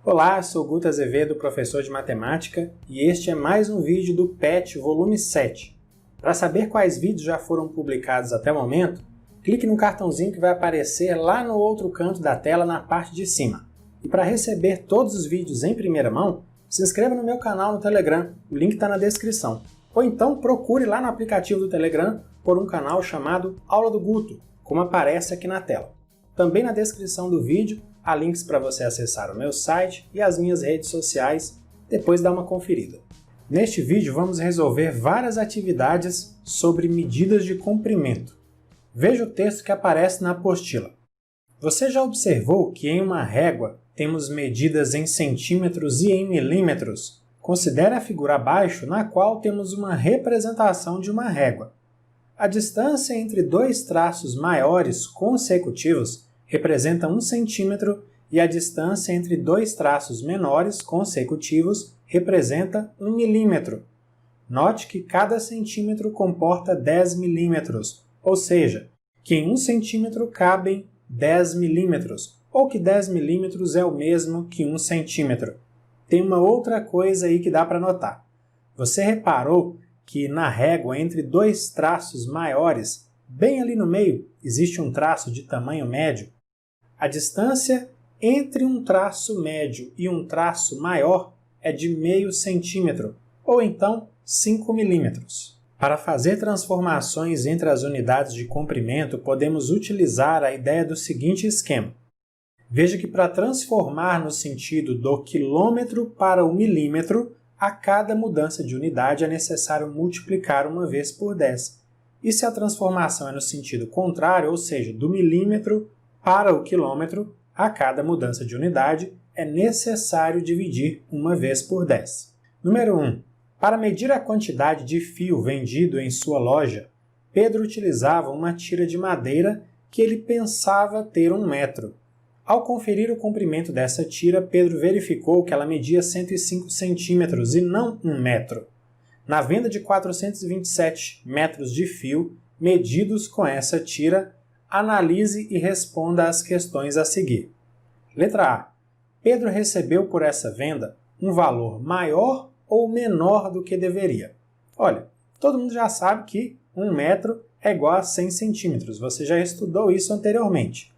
Olá, sou Guto Azevedo, professor de matemática, e este é mais um vídeo do PET volume 7. Para saber quais vídeos já foram publicados até o momento, clique no cartãozinho que vai aparecer lá no outro canto da tela na parte de cima. E para receber todos os vídeos em primeira mão, se inscreva no meu canal no Telegram, o link está na descrição. Ou então procure lá no aplicativo do Telegram por um canal chamado Aula do Guto, como aparece aqui na tela. Também na descrição do vídeo há links para você acessar o meu site e as minhas redes sociais, depois dá uma conferida. Neste vídeo vamos resolver várias atividades sobre medidas de comprimento. Veja o texto que aparece na apostila. Você já observou que em uma régua temos medidas em centímetros e em milímetros? Considere a figura abaixo, na qual temos uma representação de uma régua. A distância entre dois traços maiores consecutivos representa 1 centímetro e a distância entre dois traços menores consecutivos representa 1 milímetro. Note que cada centímetro comporta 10 milímetros, ou seja, que em 1 centímetro cabem 10 milímetros, ou que 10 milímetros é o mesmo que 1 centímetro. Tem uma outra coisa aí que dá para notar. Você reparou que na régua entre dois traços maiores, bem ali no meio, existe um traço de tamanho médio? A distância entre um traço médio e um traço maior é de meio centímetro, ou então 5 milímetros. Para fazer transformações entre as unidades de comprimento, podemos utilizar a ideia do seguinte esquema. Veja que para transformar no sentido do quilômetro para o milímetro, a cada mudança de unidade é necessário multiplicar uma vez por 10. E se a transformação é no sentido contrário, ou seja, do milímetro para o quilômetro, a cada mudança de unidade é necessário dividir uma vez por 10. Número 1. Para medir a quantidade de fio vendido em sua loja, Pedro utilizava uma tira de madeira que ele pensava ter 1 metro. Ao conferir o comprimento dessa tira, Pedro verificou que ela media 105 centímetros e não 1 metro. Na venda de 427 metros de fio medidos com essa tira, analise e responda às questões a seguir. Letra A. Pedro recebeu por essa venda um valor maior ou menor do que deveria? Olha, todo mundo já sabe que 1 metro é igual a 100 centímetros. Você já estudou isso anteriormente.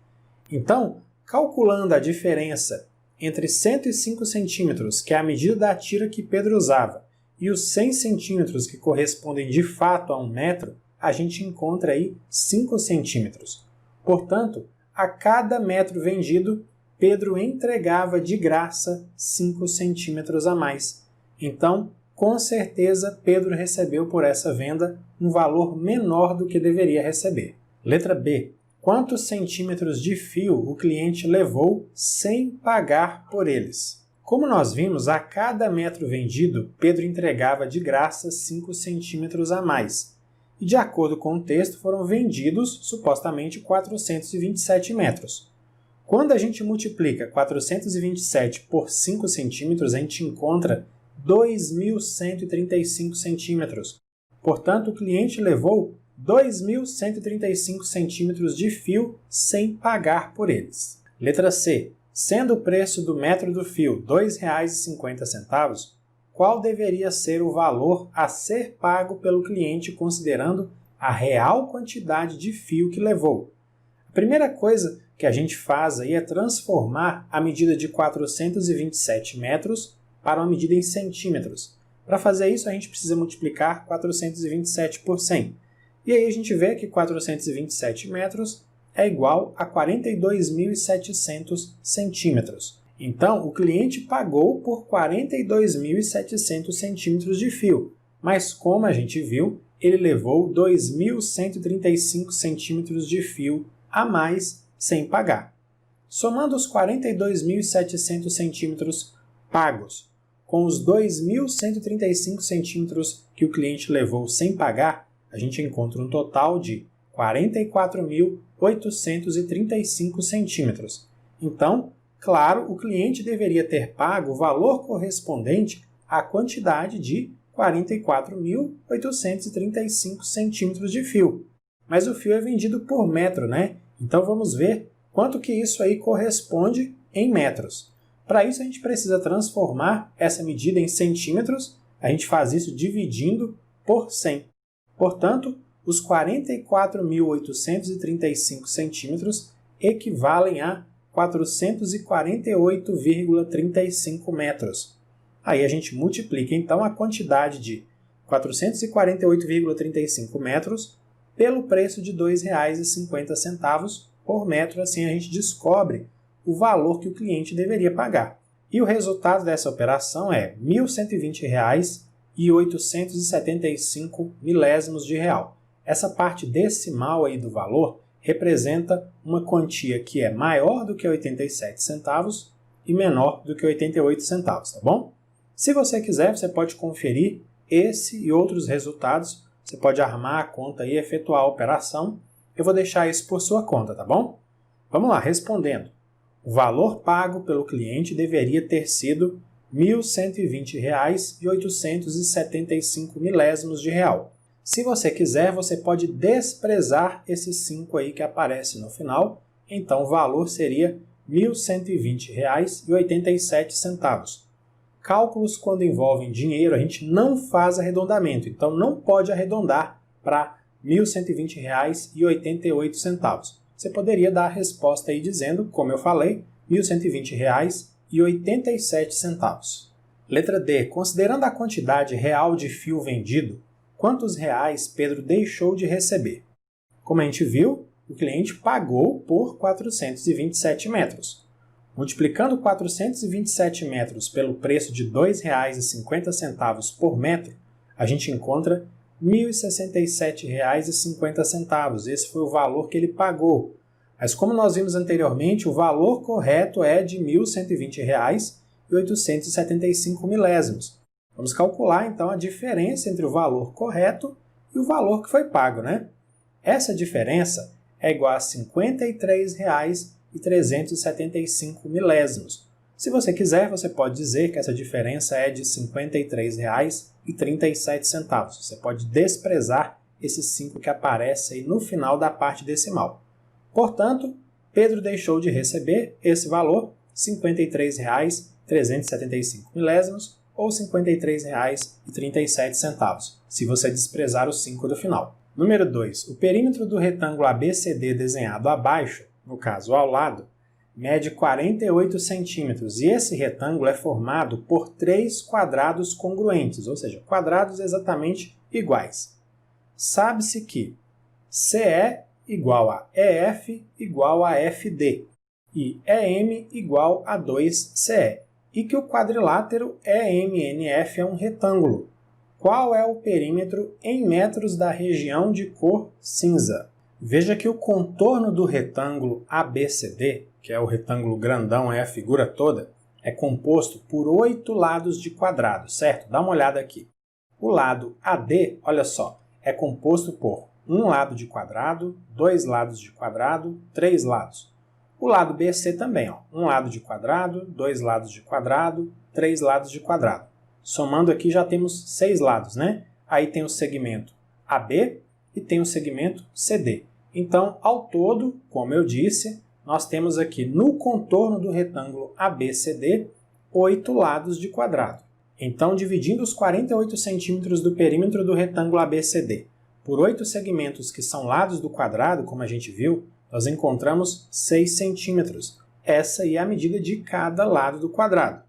Então, calculando a diferença entre 105 centímetros, que é a medida da tira que Pedro usava, e os 100 centímetros, que correspondem de fato a 1 metro, a gente encontra aí 5 centímetros. Portanto, a cada metro vendido, Pedro entregava de graça 5 centímetros a mais. Então, com certeza, Pedro recebeu por essa venda um valor menor do que deveria receber. Letra B. Quantos centímetros de fio o cliente levou sem pagar por eles? Como nós vimos, a cada metro vendido, Pedro entregava de graça 5 centímetros a mais. E, de acordo com o texto, foram vendidos, supostamente, 427 metros. Quando a gente multiplica 427 por 5 centímetros, a gente encontra 2.135 centímetros. Portanto, o cliente levou 2.135 centímetros de fio sem pagar por eles. Letra C. Sendo o preço do metro do fio R$ 2,50, qual deveria ser o valor a ser pago pelo cliente considerando a real quantidade de fio que levou? A primeira coisa que a gente faz aí é transformar a medida de 427 metros para uma medida em centímetros. Para fazer isso, a gente precisa multiplicar 427 por 100. E aí a gente vê que 427 metros é igual a 42.700 centímetros. Então, o cliente pagou por 42.700 centímetros de fio, mas como a gente viu, ele levou 2.135 centímetros de fio a mais sem pagar. Somando os 42.700 centímetros pagos com os 2.135 centímetros que o cliente levou sem pagar, a gente encontra um total de 44.835 centímetros. Então, claro, o cliente deveria ter pago o valor correspondente à quantidade de 44.835 centímetros de fio. Mas o fio é vendido por metro, né? Então vamos ver quanto que isso aí corresponde em metros. Para isso, a gente precisa transformar essa medida em centímetros. A gente faz isso dividindo por 100. Portanto, os 44.835 centímetros equivalem a 448,35 metros. Aí a gente multiplica, então, a quantidade de 448,35 metros pelo preço de R$ 2,50 por metro. Assim a gente descobre o valor que o cliente deveria pagar. E o resultado dessa operação é R$ 1.120,875 milésimos de real. Essa parte decimal aí do valor representa uma quantia que é maior do que 87 centavos e menor do que 88 centavos, tá bom? Se você quiser, você pode conferir esse e outros resultados. Você pode armar a conta e efetuar a operação. Eu vou deixar isso por sua conta, tá bom? Vamos lá, respondendo. O valor pago pelo cliente deveria ter sido R$ 1.120,875 milésimos de real. Se você quiser, você pode desprezar esses 5 aí que aparecem no final, então o valor seria R$ 1.120,87. Cálculos, quando envolvem dinheiro, a gente não faz arredondamento, então não pode arredondar para R$ 1.120,88. Você poderia dar a resposta aí dizendo, como eu falei, R$ 1.120,87. Letra D. Considerando a quantidade real de fio vendido, quantos reais Pedro deixou de receber? Como a gente viu, o cliente pagou por 427 metros. Multiplicando 427 metros pelo preço de R$ 2,50 por metro, a gente encontra R$ 1.067,50. Esse foi o valor que ele pagou. Mas como nós vimos anteriormente, o valor correto é de R$ 1.120,875 milésimos. Vamos calcular, então, a diferença entre o valor correto e o valor que foi pago, né? Essa diferença é igual a R$ 53,375 milésimos. Se você quiser, você pode dizer que essa diferença é de R$ 53,37. Você pode desprezar esses 5 que aparecem aí no final da parte decimal. Portanto, Pedro deixou de receber esse valor, R$ 53,375 milésimos, ou R$ 53,37, se você desprezar os 5 do final. Número 2. O perímetro do retângulo ABCD desenhado abaixo, no caso ao lado, mede 48 centímetros e esse retângulo é formado por 3 quadrados congruentes, ou seja, quadrados exatamente iguais. Sabe-se que CE igual a EF igual a FD e EM igual a 2CE e que o quadrilátero EMNF é um retângulo. Qual é o perímetro em metros da região de cor cinza? Veja que o contorno do retângulo ABCD, que é o retângulo grandão, é a figura toda, é composto por 8 lados de quadrado, certo? Dá uma olhada aqui. O lado AD, olha só, é composto por um lado de quadrado, 2 lados de quadrado, 3 lados. O lado BC também, ó, um lado de quadrado, 2 lados de quadrado, 3 lados de quadrado. Somando aqui já temos 6 lados, né? Aí tem o segmento AB e tem o segmento CD. Então, ao todo, como eu disse, nós temos aqui no contorno do retângulo ABCD 8 lados de quadrado. Então, dividindo os 48 centímetros do perímetro do retângulo ABCD por 8 segmentos que são lados do quadrado, como a gente viu, nós encontramos 6 centímetros. Essa aí é a medida de cada lado do quadrado.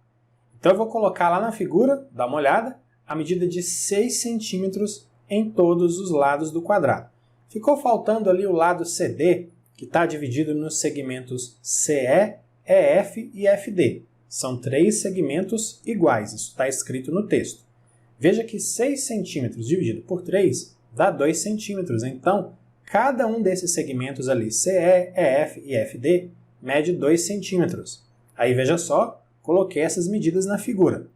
Então eu vou colocar lá na figura, dá uma olhada, a medida de 6 centímetros em todos os lados do quadrado. Ficou faltando ali o lado CD, que está dividido nos segmentos CE, EF e FD. São 3 segmentos iguais, isso está escrito no texto. Veja que 6 centímetros dividido por 3 dá 2 centímetros, então cada um desses segmentos ali, CE, EF e FD, mede 2 centímetros. Aí veja só, coloquei essas medidas na figura.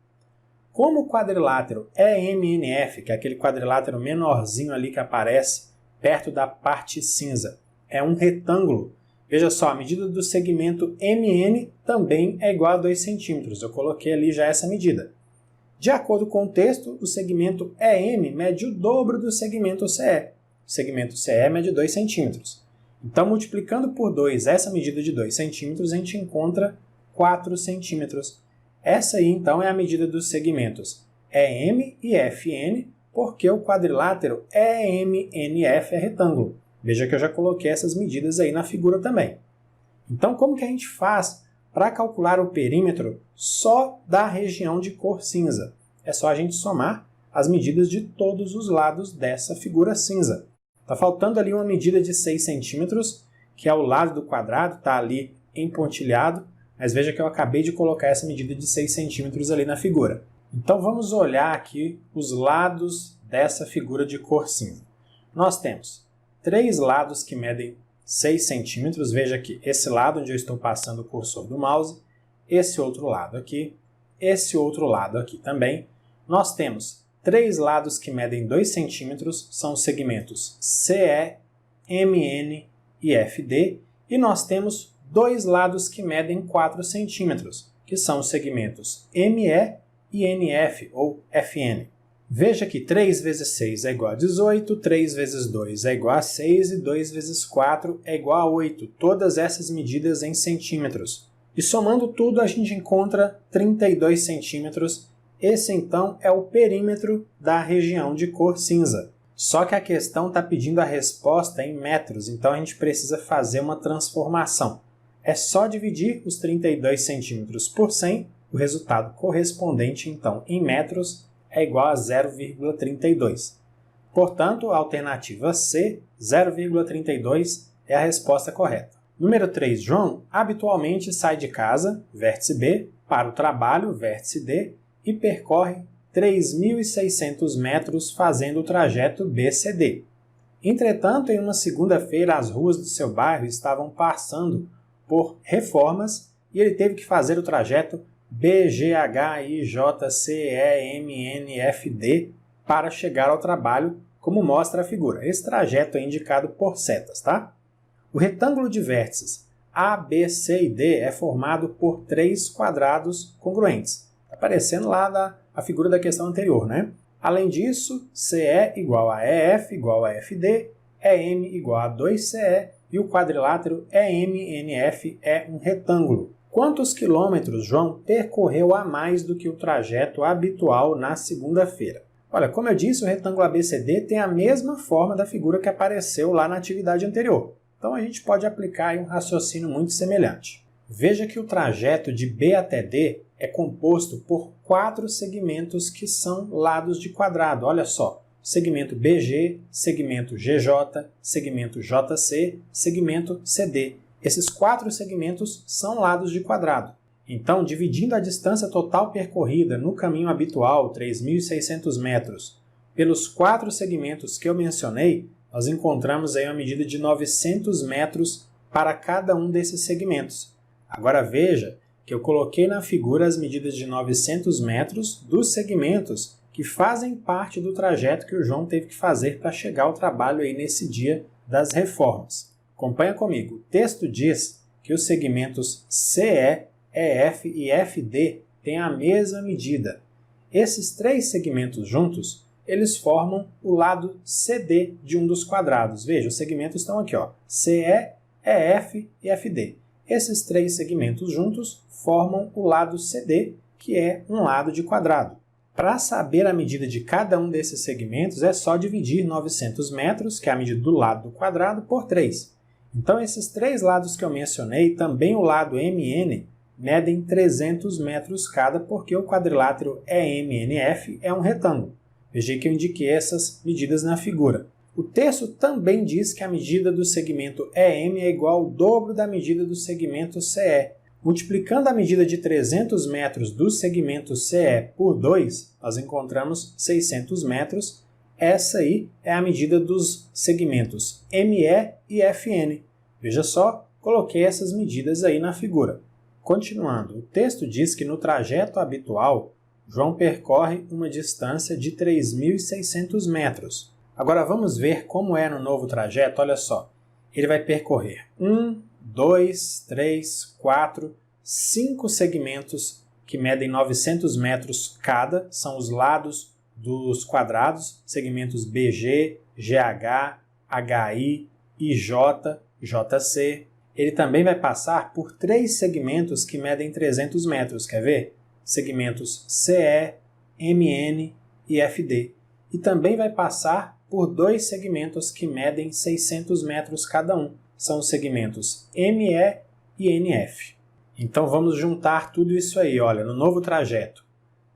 Como o quadrilátero EMNF, que é aquele quadrilátero menorzinho ali que aparece perto da parte cinza, é um retângulo, veja só, a medida do segmento MN também é igual a 2 centímetros. Eu coloquei ali já essa medida. De acordo com o texto, o segmento EM mede o dobro do segmento CE. O segmento CE mede 2 centímetros. Então, multiplicando por 2 essa medida de 2 centímetros, a gente encontra 4 centímetros. Essa aí, então, é a medida dos segmentos EM e FN, porque o quadrilátero EMNF é retângulo. Veja que eu já coloquei essas medidas aí na figura também. Então, como que a gente faz para calcular o perímetro só da região de cor cinza? É só a gente somar as medidas de todos os lados dessa figura cinza. Está faltando ali uma medida de 6 centímetros, que é o lado do quadrado, está ali empontilhado, mas veja que eu acabei de colocar essa medida de 6 centímetros ali na figura. Então vamos olhar aqui os lados dessa figura de cor cinza. Nós temos 3 lados que medem 6 centímetros, veja aqui, esse lado onde eu estou passando o cursor do mouse, esse outro lado aqui, esse outro lado aqui também. Nós temos 3 lados que medem 2 centímetros, são os segmentos CE, MN e FD, e nós temos 2 lados que medem 4 centímetros, que são os segmentos ME e NF, ou FN. Veja que 3 vezes 6 é igual a 18, 3 vezes 2 é igual a 6 e 2 vezes 4 é igual a 8, todas essas medidas em centímetros. E somando tudo a gente encontra 32 centímetros. Esse então é o perímetro da região de cor cinza. Só que a questão está pedindo a resposta em metros, então a gente precisa fazer uma transformação. É só dividir os 32 centímetros por 100, o resultado correspondente então em metros é igual a 0,32. Portanto, a alternativa C, 0,32, é a resposta correta. Número 3, João habitualmente sai de casa, vértice B, para o trabalho, vértice D, e percorre 3.600 metros fazendo o trajeto BCD. Entretanto, em uma segunda-feira, as ruas do seu bairro estavam passando por reformas e ele teve que fazer o trajeto BGHIJCEMNFD para chegar ao trabalho, como mostra a figura. Esse trajeto é indicado por setas, tá? O retângulo de vértices A, B, C e D é formado por 3 quadrados congruentes. Está aparecendo lá a figura da questão anterior, né? Além disso, CE igual a EF igual a FD, EM igual a 2CE e o quadrilátero EMNF é um retângulo. Quantos quilômetros João percorreu a mais do que o trajeto habitual na segunda-feira? Olha, como eu disse, o retângulo ABCD tem a mesma forma da figura que apareceu lá na atividade anterior. Então a gente pode aplicar aí um raciocínio muito semelhante. Veja que o trajeto de B até D é composto por 4 segmentos que são lados de quadrado. Olha só, segmento BG, segmento GJ, segmento JC, segmento CD. Esses 4 segmentos são lados de quadrado. Então, dividindo a distância total percorrida no caminho habitual, 3.600 metros, pelos 4 segmentos que eu mencionei, nós encontramos aí uma medida de 900 metros para cada um desses segmentos. Agora veja que eu coloquei na figura as medidas de 900 metros dos segmentos que fazem parte do trajeto que o João teve que fazer para chegar ao trabalho aí nesse dia das reformas. Acompanha comigo. O texto diz que os segmentos CE, EF e FD têm a mesma medida. Esses 3 segmentos juntos, eles formam o lado CD de um dos quadrados. Veja, os segmentos estão aqui, ó, CE, EF e FD. Esses 3 segmentos juntos formam o lado CD, que é um lado de quadrado. Para saber a medida de cada um desses segmentos, é só dividir 900 metros, que é a medida do lado do quadrado, por 3. Então, esses 3 lados que eu mencionei, também o lado MN, medem 300 metros cada, porque o quadrilátero EMNF é um retângulo. Veja que eu indiquei essas medidas na figura. O texto também diz que a medida do segmento EM é igual ao dobro da medida do segmento CE. Multiplicando a medida de 300 metros do segmento CE por 2, nós encontramos 600 metros. Essa aí é a medida dos segmentos ME e FN. Veja só, coloquei essas medidas aí na figura. Continuando, o texto diz que no trajeto habitual, João percorre uma distância de 3.600 metros. Agora vamos ver como é no novo trajeto, olha só. Ele vai percorrer 1, 2, 3, 4, 5 segmentos que medem 900 metros cada, são os lados dos quadrados, segmentos BG, GH, HI, IJ, JC. ele também vai passar por 3 segmentos que medem 300 metros, quer ver? Segmentos CE, MN e FD. E também vai passar por 2 segmentos que medem 600 metros cada um. São os segmentos ME e NF. Então vamos juntar tudo isso aí, olha, no novo trajeto.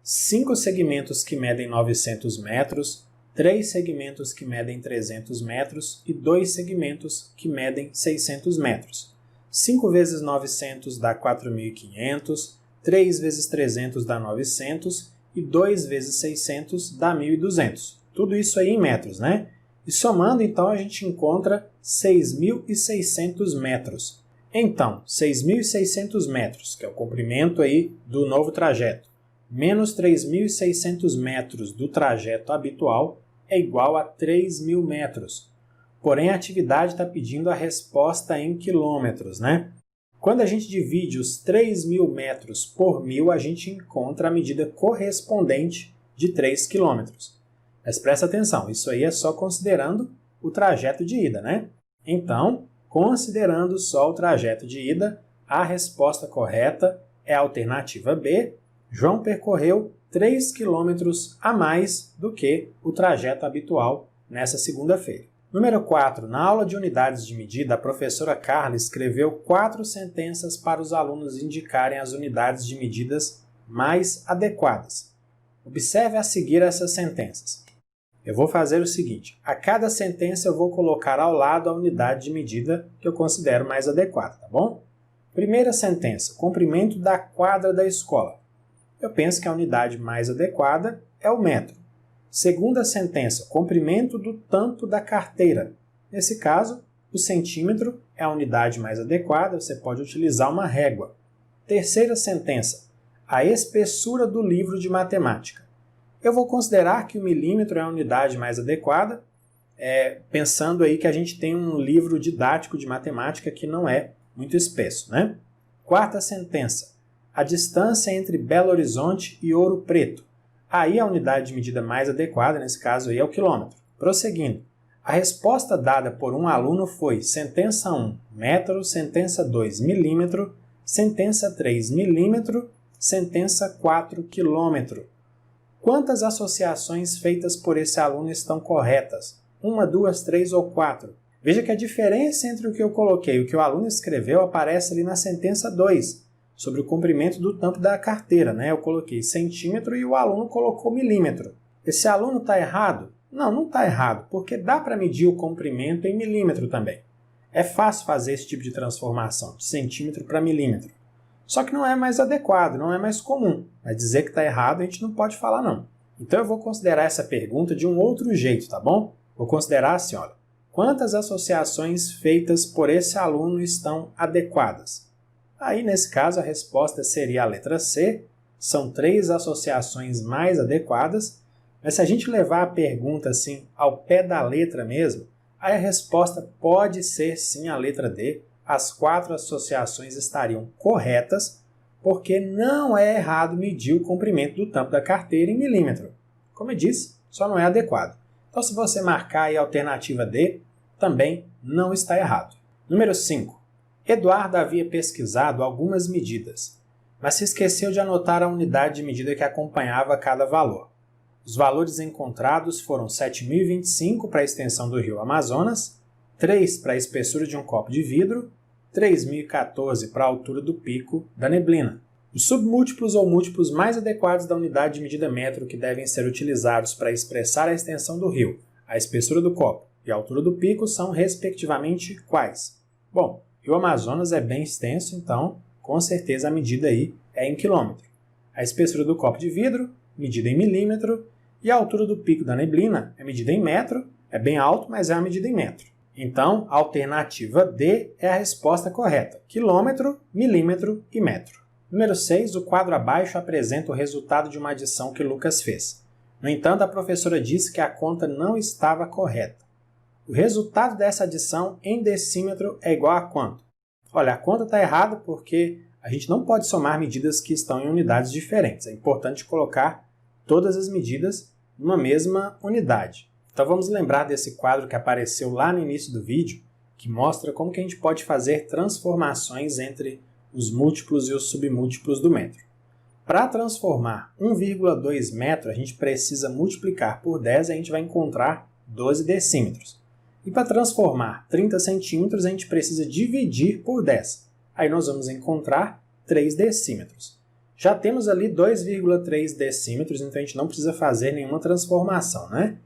5 segmentos que medem 900 metros, 3 segmentos que medem 300 metros e 2 segmentos que medem 600 metros. 5 vezes 900 dá 4.500, 3 vezes 300 dá 900 e 2 vezes 600 dá 1.200. Tudo isso aí em metros, né? E somando, então, a gente encontra 6.600 metros. Então, 6.600 metros, que é o comprimento aí do novo trajeto, menos 3.600 metros do trajeto habitual é igual a 3.000 metros. Porém, a atividade está pedindo a resposta em quilômetros, né? Quando a gente divide os 3.000 metros por 1.000, a gente encontra a medida correspondente de 3 quilômetros. Mas presta atenção, isso aí é só considerando o trajeto de ida, né? Então, considerando só o trajeto de ida, a resposta correta é a alternativa B. João percorreu 3 quilômetros a mais do que o trajeto habitual nessa segunda-feira. Número 4. Na aula de unidades de medida, a professora Carla escreveu 4 sentenças para os alunos indicarem as unidades de medidas mais adequadas. Observe a seguir essas sentenças. Eu vou fazer o seguinte, a cada sentença eu vou colocar ao lado a unidade de medida que eu considero mais adequada, tá bom? Primeira sentença, comprimento da quadra da escola. Eu penso que a unidade mais adequada é o metro. Segunda sentença, comprimento do tampo da carteira. Nesse caso, o centímetro é a unidade mais adequada, você pode utilizar uma régua. Terceira sentença, a espessura do livro de matemática. Eu vou considerar que o milímetro é a unidade mais adequada, pensando aí que a gente tem um livro didático de matemática que não é muito espesso, né? Quarta sentença, a distância entre Belo Horizonte e Ouro Preto. Aí a unidade de medida mais adequada, nesse caso aí, é o quilômetro. Prosseguindo, a resposta dada por um aluno foi sentença 1, metro, sentença 2, milímetro, sentença 3, milímetro, sentença 4, quilômetro. Quantas associações feitas por esse aluno estão corretas? 1, 2, 3 ou 4? Veja que a diferença entre o que eu coloquei e o que o aluno escreveu aparece ali na sentença 2, sobre o comprimento do tampo da carteira, né? Eu coloquei centímetro e o aluno colocou milímetro. Esse aluno está errado? Não, não está errado, porque dá para medir o comprimento em milímetro também. É fácil fazer esse tipo de transformação, de centímetro para milímetro. Só que não é mais adequado, não é mais comum. Mas dizer que está errado a gente não pode falar não. Então eu vou considerar essa pergunta de um outro jeito, tá bom? Vou considerar assim, olha. Quantas associações feitas por esse aluno estão adequadas? Aí, nesse caso, a resposta seria a letra C. São 3 associações mais adequadas. Mas se a gente levar a pergunta assim ao pé da letra mesmo, aí a resposta pode ser sim a letra D. As 4 associações estariam corretas, porque não é errado medir o comprimento do tampo da carteira em milímetro. Como eu disse, só não é adequado. Então, se você marcar aí a alternativa D, também não está errado. Número 5. Eduardo havia pesquisado algumas medidas, mas se esqueceu de anotar a unidade de medida que acompanhava cada valor. Os valores encontrados foram 7.025 para a extensão do rio Amazonas, 3 para a espessura de um copo de vidro, 3.014 para a altura do pico da neblina. Os submúltiplos ou múltiplos mais adequados da unidade de medida metro que devem ser utilizados para expressar a extensão do rio, a espessura do copo e a altura do pico são, respectivamente, quais? Bom, o rio Amazonas é bem extenso, então, com certeza a medida aí é em quilômetro. A espessura do copo de vidro, medida em milímetro, e a altura do pico da neblina é medida em metro, é bem alto, mas é uma medida em metro. Então, a alternativa D é a resposta correta, quilômetro, milímetro e metro. Número 6, o quadro abaixo apresenta o resultado de uma adição que Lucas fez. No entanto, a professora disse que a conta não estava correta. O resultado dessa adição em decímetro é igual a quanto? Olha, a conta está errada porque a gente não pode somar medidas que estão em unidades diferentes. É importante colocar todas as medidas numa mesma unidade. Então vamos lembrar desse quadro que apareceu lá no início do vídeo, que mostra como que a gente pode fazer transformações entre os múltiplos e os submúltiplos do metro. Para transformar 1,2 metro, a gente precisa multiplicar por 10 e a gente vai encontrar 12 decímetros. E para transformar 30 centímetros, a gente precisa dividir por 10. Aí nós vamos encontrar 3 decímetros. Já temos ali 2,3 decímetros, então a gente não precisa fazer nenhuma transformação, né?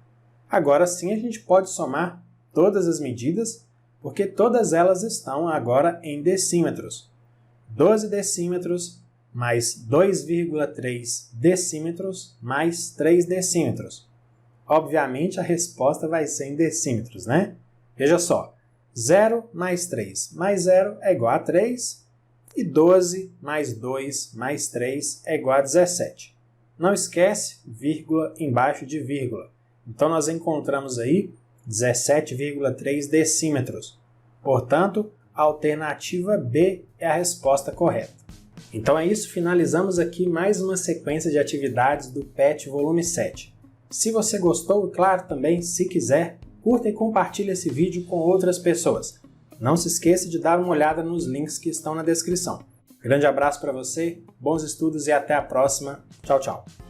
Agora sim a gente pode somar todas as medidas, porque todas elas estão agora em decímetros. 12 decímetros mais 2,3 decímetros mais 3 decímetros. Obviamente a resposta vai ser em decímetros, né? Veja só, 0 mais 3 mais 0 é igual a 3 e 12 mais 2 mais 3 é igual a 17. Não esquece, vírgula embaixo de vírgula. Então nós encontramos aí 17,3 decímetros. Portanto, a alternativa B é a resposta correta. Então é isso, finalizamos aqui mais uma sequência de atividades do PET volume 7. Se você gostou, e claro também, se quiser, curta e compartilhe esse vídeo com outras pessoas. Não se esqueça de dar uma olhada nos links que estão na descrição. Grande abraço para você, bons estudos e até a próxima. Tchau, tchau.